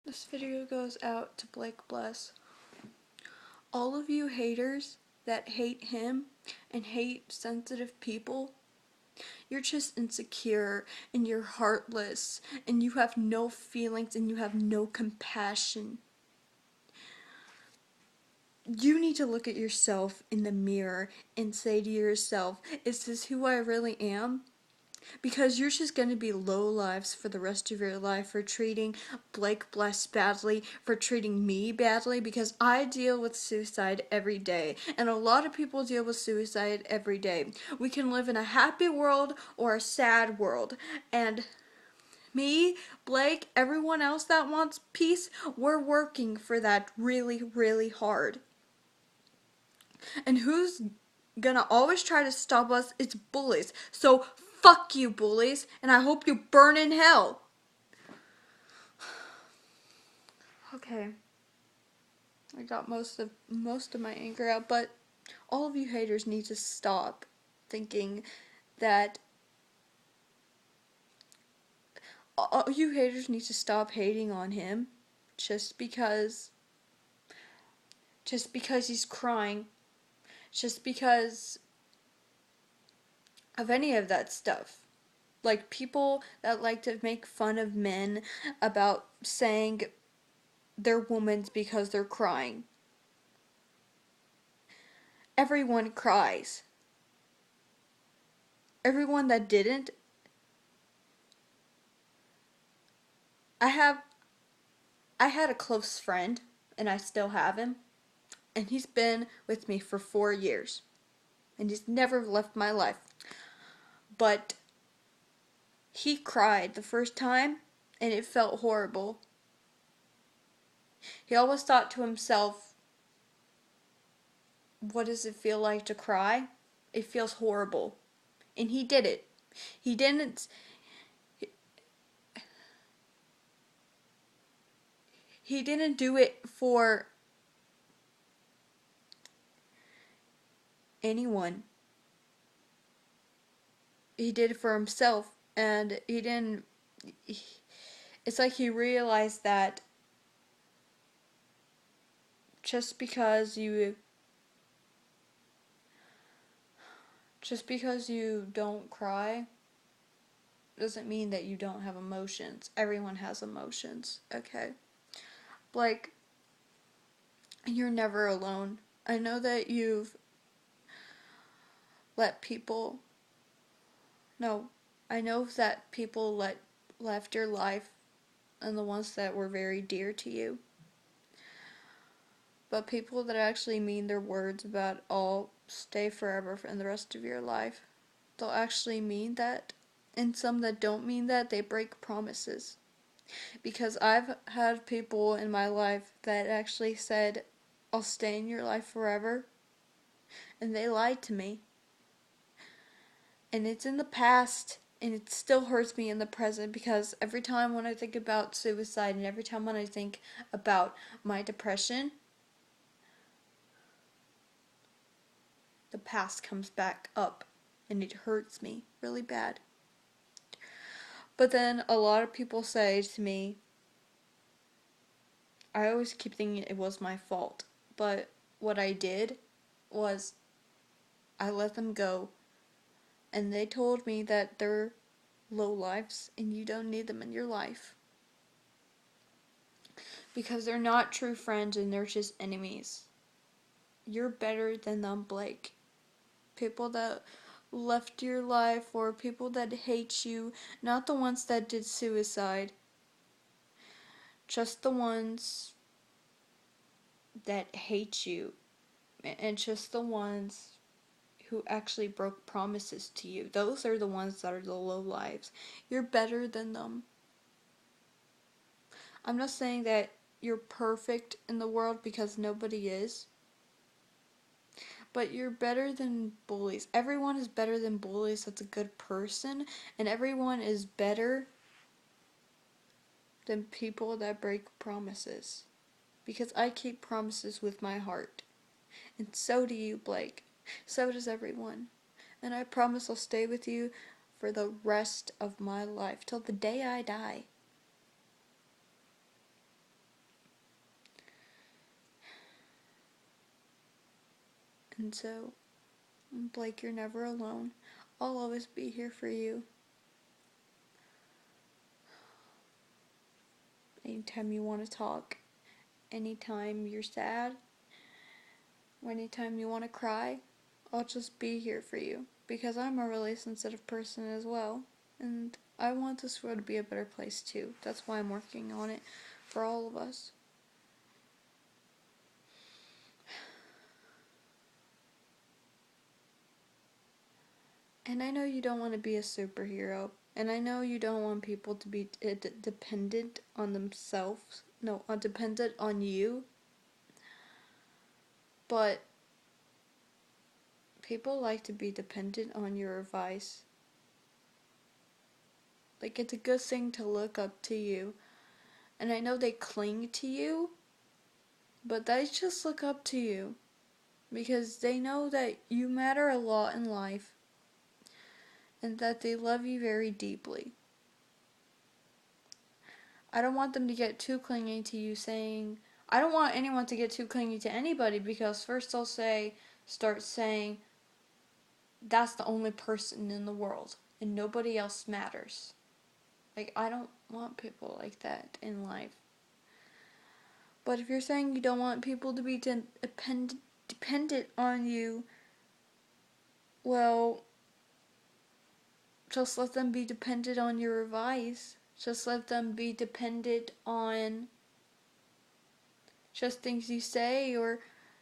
This video goes out to Blake Bliss. All of you haters that hate him and hate sensitive people, you're just insecure and you're heartless and you have no feelings and you have no compassion. You need to look at yourself in the mirror and say to yourself, is this who I really am? Because you're just going to be low lives for the rest of your life for treating Blake Bless badly, for treating me badly, because I deal with suicide every day, and a lot of people deal with suicide every day. We can live in a happy world or a sad world, and me, Blake, everyone else that wants peace, we're working for that really, really hard. And who's gonna always try to stop us? It's bullies. So fuck you, bullies, and I hope you burn in hell. Okay. I got most of my anger out, but all of you haters need to stop thinking that all you haters need to stop hating on him just because he's crying, just because of any of that stuff. Like people that like to make fun of men about saying they're women's because they're crying. Everyone cries. Everyone that didn't. I had a close friend, and I still have him, and he's been with me for 4 years, and he's never left my life. But he cried the first time, and it felt horrible. He always thought to himself, what does it feel like to cry? It feels horrible. And he did it. He didn't he didn't do it for anyone. He did it for himself, and he didn't it's like he realized that just because you don't cry doesn't mean that you don't have emotions. Everyone has emotions, okay? Like, you're never alone. I know that you've let people no, I know that people left your life, and the ones that were very dear to you. But people that actually mean their words about all stay forever in the rest of your life, they'll actually mean that. And some that don't mean that, they break promises. Because I've had people in my life that actually said, I'll stay in your life forever. And they lied to me. And it's in the past, and it still hurts me in the present, because every time when I think about suicide and every time when I think about my depression, the past comes back up and it hurts me really bad. But then a lot of people say to me, I always keep thinking it was my fault, but what I did was I let them go, and they told me that they're low lives and you don't need them in your life. Because they're not true friends and they're just enemies. You're better than them, Blake. People that left your life or people that hate you, not the ones that did suicide, just the ones that hate you, and just the ones who actually broke promises to you. Those are the ones that are the low lives. You're better than them. I'm not saying that you're perfect in the world, because nobody is. But you're better than bullies. Everyone is better than bullies that's a good person, and everyone is better than people that break promises. Because I keep promises with my heart. And so do you, Blake. So does everyone. And I promise I'll stay with you for the rest of my life, till the day I die. And so, Blake, you're never alone. I'll always be here for you. Anytime you want to talk, anytime you're sad, or anytime you want to cry, I'll just be here for you. Because I'm a really sensitive person as well. And I want this world to be a better place too. That's why I'm working on it for all of us. And I know you don't want to be a superhero. And I know you don't want people to be dependent on themselves. No, dependent on you. But people like to be dependent on your advice. Like, it's a good thing to look up to you. And I know they cling to you, but they just look up to you. Because they know that you matter a lot in life. And that they love you very deeply. I don't want them to get too clingy to you saying, I don't want anyone to get too clingy to anybody, because first they'll start saying, that's the only person in the world and nobody else matters. Like, I don't want people like that in life. But if you're saying you don't want people to be dependent on you, well, just let them be dependent on your advice. Just let them be dependent on just things you say or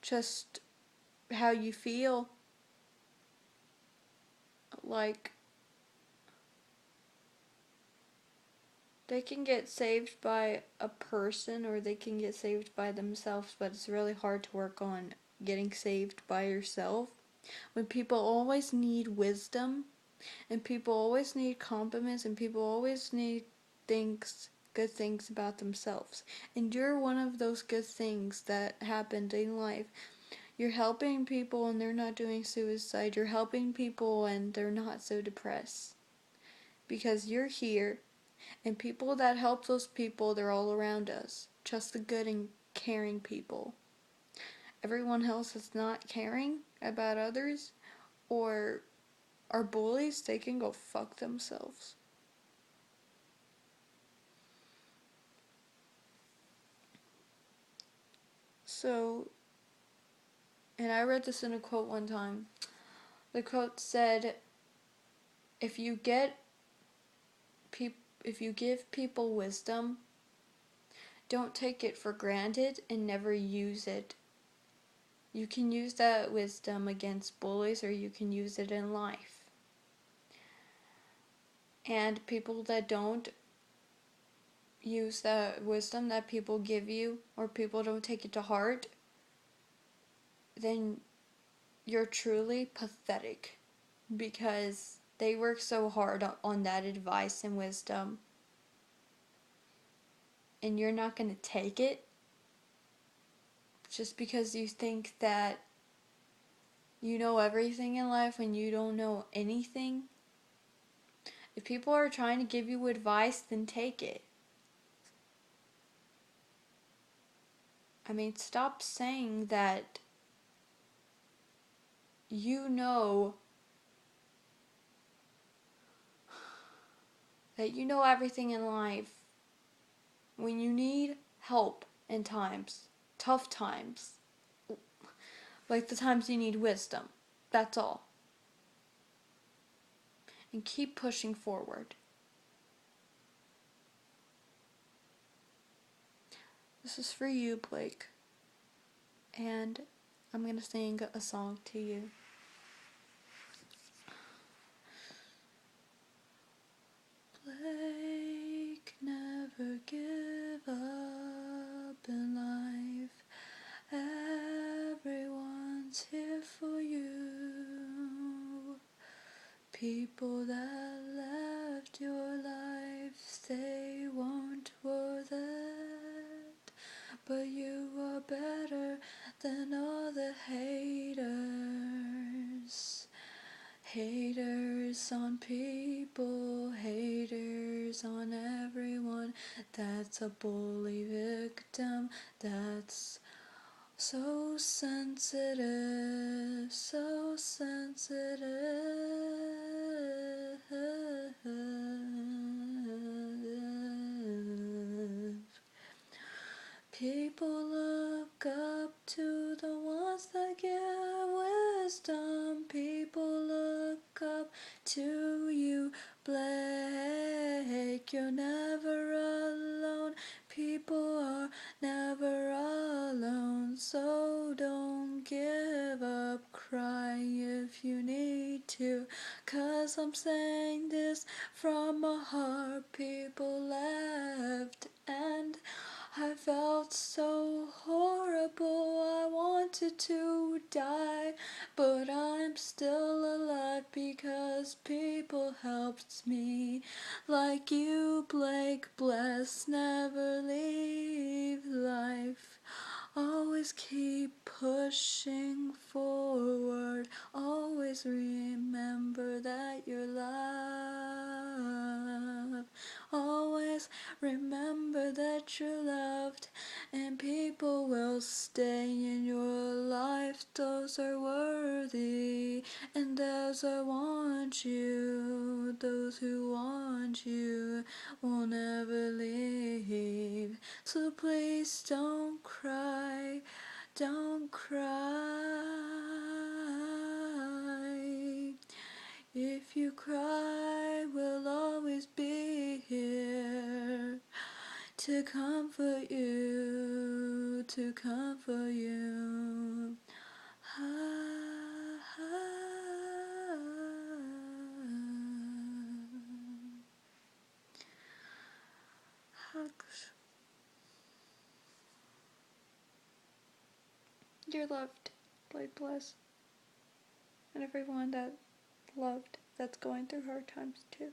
just how you feel. Like, they can get saved by a person or they can get saved by themselves, but it's really hard to work on getting saved by yourself. When people always need wisdom, and people always need compliments, and people always need good things about themselves. And you're one of those good things that happened in life. You're helping people and they're not doing suicide. You're helping people and they're not so depressed. Because you're here. And people that help those people, they're all around us. Just the good and caring people. Everyone else that's not caring about others or are bullies, they can go fuck themselves. So, and I read this in a quote one time. The quote said, if you give people wisdom, don't take it for granted and never use it. You can use that wisdom against bullies or you can use it in life. And people that don't use that wisdom that people give you or people don't take it to heart, then you're truly pathetic because they work so hard on that advice and wisdom and you're not going to take it just because you think that you know everything in life when you don't know anything. If people are trying to give you advice, then take it. I mean, stop saying that you know everything in life when you need help in times, tough times, like the times you need wisdom. That's all. And keep pushing forward. This is for you, Blake. And I'm going to sing a song to you. Blake, never give up in life. Everyone's here for you. People that left your life, they weren't worth it. But you are better than all the haters. Haters on people, haters on everyone. That's a bully victim. That's So sensitive, so sensitive. People look up to the ones that give wisdom. People look up to you, Blake. You're never alone. People are never alone. So don't give up. Cry if you need to. 'Cause I'm saying this from my heart. People left and I felt so horrible, I wanted to die, but I'm still alive because people helped me. Like you, Blake, bless, never leave life. Always keep pushing forward, always remember that you're loved. Always remember that you're loved, and people will stay in your life. Those are worthy, and those who want you, those who want you will never leave. So please don't cry, don't cry. If you cry, we'll always be here to comfort you, to comfort you. Hugs. You're loved. Blade bless. And everyone that loved that's going through hard times too.